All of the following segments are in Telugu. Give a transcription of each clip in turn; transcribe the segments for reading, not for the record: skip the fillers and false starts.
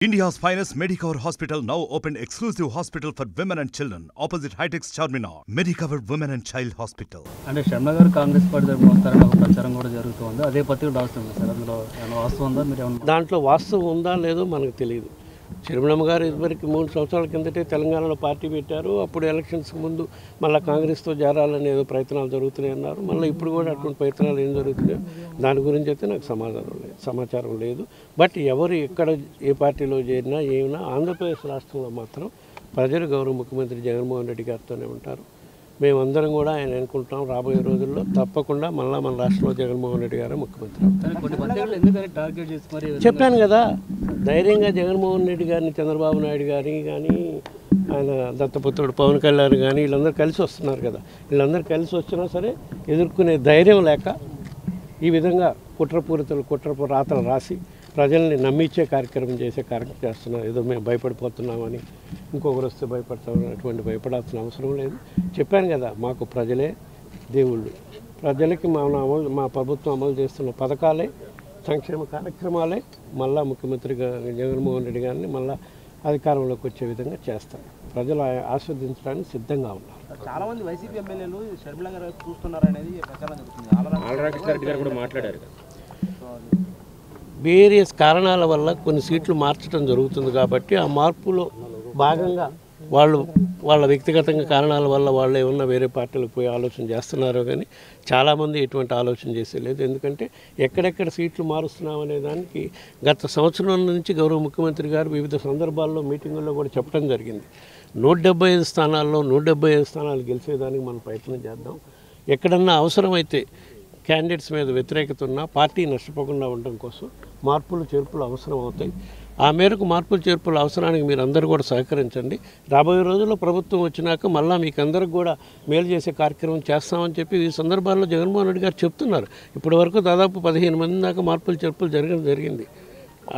India's finest Medicover Hospital now opened exclusive hospital for women and children opposite High-Tech Charminar. Medicover Women and Child Hospital. అంటే షర్మిల కాంగ్రెస్ పార్టీ తరపున వస్తారని ఒక ప్రచారం కూడా జరుగుతుంది. అదే పత్రిక రాస్తుంది సార్. అందులో ఏమైనా వాస్తవం ఉందా? మీరు ఏమన్నా దాంట్లో వాస్తవం ఉందా లేదో మనకు తెలియదు. షర్మిలమ్మ గారు ఇదివరకు 3 సంవత్సరాల కిందటే తెలంగాణలో పార్టీ పెట్టారు. అప్పుడు ఎలక్షన్స్కి ముందు మళ్ళీ కాంగ్రెస్తో చేరాలని ఏదో ప్రయత్నాలు జరుగుతున్నాయి అన్నారు. మళ్ళీ ఇప్పుడు కూడా అటువంటి ప్రయత్నాలు ఏం జరుగుతున్నాయో దాని గురించి అయితే నాకు సమాచారం లేదు. బట్ ఎవరు ఎక్కడ ఏ పార్టీలో చేరినా ఏమైనా ఆంధ్రప్రదేశ్ రాష్ట్రంలో మాత్రం ప్రజలు గౌరవ ముఖ్యమంత్రి జగన్మోహన్ రెడ్డి గారితోనే ఉంటారు. మేమందరం కూడా ఆయన అనుకుంటాం రాబోయే రోజుల్లో తప్పకుండా మళ్ళీ మన రాష్ట్రంలో జగన్మోహన్ రెడ్డి గారు ముఖ్యమంత్రి. చెప్పాను కదా, ధైర్యంగా జగన్మోహన్ రెడ్డి గారిని, చంద్రబాబు నాయుడు గారిని కానీ, ఆయన దత్తపుత్రుడు పవన్ కళ్యాణ్ కానీ వీళ్ళందరూ కలిసి వస్తున్నారు కదా. వీళ్ళందరూ కలిసి వచ్చినా సరే ఎదుర్కొనే ధైర్యం లేక ఈ విధంగా కుట్రపు రాతలు రాసి ప్రజల్ని నమ్మించే కార్యక్రమం చేస్తున్నారు. ఏదో మేము భయపడిపోతున్నామని, ఇంకొకరు వస్తే భయపడతామని అటువంటి భయపడాల్సిన అవసరం లేదు. చెప్పాను కదా, మాకు ప్రజలే దేవుళ్ళు. ప్రజలకి మా ప్రభుత్వం అమలు చేస్తున్న పథకాలే, సంక్షేమ కార్యక్రమాలే మళ్ళా ముఖ్యమంత్రిగా జగన్మోహన్ రెడ్డి గారిని మళ్ళీ అధికారంలోకి వచ్చే విధంగా చేస్తారు. ప్రజలు ఆస్వాదించడానికి సిద్ధంగా ఉన్నారు. చాలామంది వైసీపీ ఎమ్మెల్యేలు షర్మిల గారు చూస్తున్నారు అనేది ప్రచారం జరుగుతుంది. వేరియస్ కారణాల వల్ల కొన్ని సీట్లు మార్చడం జరుగుతుంది కాబట్టి ఆ మార్పులో భాగంగా వాళ్ళ వ్యక్తిగతంగా కారణాల వల్ల వాళ్ళు ఏమన్నా వేరే పార్టీలకు పోయి ఆలోచన చేస్తున్నారో కానీ చాలామంది ఎటువంటి ఆలోచన చేసేలేదు. ఎందుకంటే ఎక్కడెక్కడ సీట్లు మారుస్తున్నామనే దానికి గత సంవత్సరం నుంచి గౌరవ ముఖ్యమంత్రి గారు వివిధ సందర్భాల్లో మీటింగుల్లో కూడా చెప్పడం జరిగింది. 175 స్థానాల్లో 175 స్థానాలు గెలిచేదానికి మనం ప్రయత్నం చేద్దాం. ఎక్కడన్నా అవసరమైతే క్యాండిడేట్స్ మీద వ్యతిరేకత ఉన్నా పార్టీ నష్టపోకుండా ఉండడం కోసం మార్పులు చేర్పులు అవసరం అవుతాయి. ఆ మేరకు మార్పులు చేర్పుల అవసరానికి మీరు అందరూ కూడా సహకరించండి. రాబోయే రోజుల్లో ప్రభుత్వం వచ్చినాక మళ్ళీ మీకు అందరికి కూడా మేలు చేసే కార్యక్రమం చేస్తామని చెప్పి ఈ సందర్భాల్లో జగన్మోహన్ రెడ్డి గారు చెప్తున్నారు. ఇప్పటి వరకు దాదాపు 15 మంది దాకా మార్పులు చేర్పులు జరిగింది.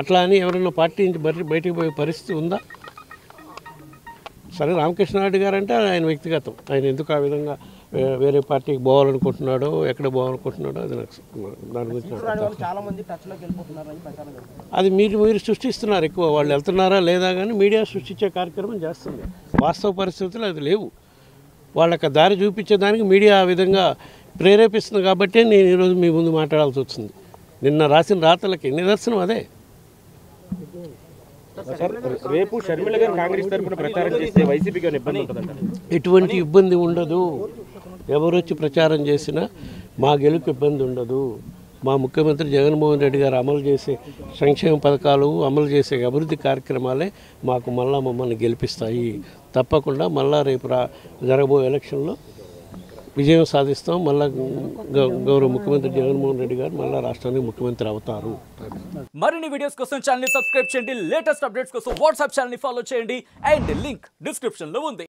అట్లా అని ఎవరైనా పార్టీ నుంచి బయటికి పోయే పరిస్థితి ఉందా? సరే, రామకృష్ణారెడ్డి గారు అంటే ఆయన వ్యక్తిగతం. ఆయన ఎందుకు ఆ విధంగా వేరే పార్టీకి పోవాలనుకుంటున్నాడో, ఎక్కడ పోవాలనుకుంటున్నాడో అది నాకు దాని గురించి అది మీరు సృష్టిస్తున్నారు. ఎక్కువ వాళ్ళు వెళ్తున్నారా లేదా కానీ మీడియా సృష్టించే కార్యక్రమం చేస్తుంది. వాస్తవ పరిస్థితులు అది లేవు. వాళ్ళకి దారి చూపించేదానికి మీడియా ఆ విధంగా ప్రేరేపిస్తుంది కాబట్టి నేను ఈరోజు మీ ముందు మాట్లాడాల్సి వచ్చింది. నిన్న రాసిన రాతలకి నిదర్శనం అదే. రేపు షర్మిల గారు కాంగ్రెస్ తరపున ప్రచారం చేస్తే వైసీపీకి ఇబ్బంది ఉంటుందంట? ఎటువంటి ఇబ్బంది ఉండదు. ఎవరు వచ్చి ప్రచారం చేసినా మా గెలుపు ఇబ్బంది ఉండదు. మా ముఖ్యమంత్రి జగన్మోహన్ రెడ్డి గారు అమలు చేసే సంక్షేమ పథకాలు, అమలు చేసే అభివృద్ధి కార్యక్రమాలే మాకు మమ్మల్ని గెలిపిస్తాయి. తప్పకుండా మళ్ళా రేపు జరగబోయే ఎలక్షన్లో విజయం సాధిస్తాం. మళ్ళా గౌరవ ముఖ్యమంత్రి జగన్మోహన్ రెడ్డి గారు మళ్ళా రాష్ట్రానికి ముఖ్యమంత్రి అవుతారు. మరిన్ని వీడియోస్ కోసం ఛానల్ ని సబ్స్క్రైబ్ చేయండి. లేటెస్ట్ అప్డేట్స్ కోసం వాట్సాప్ ఛానల్ ని ఫాలో చేయండి. అండ్ లింక్ డిస్క్రిప్షన్ లో ఉంది.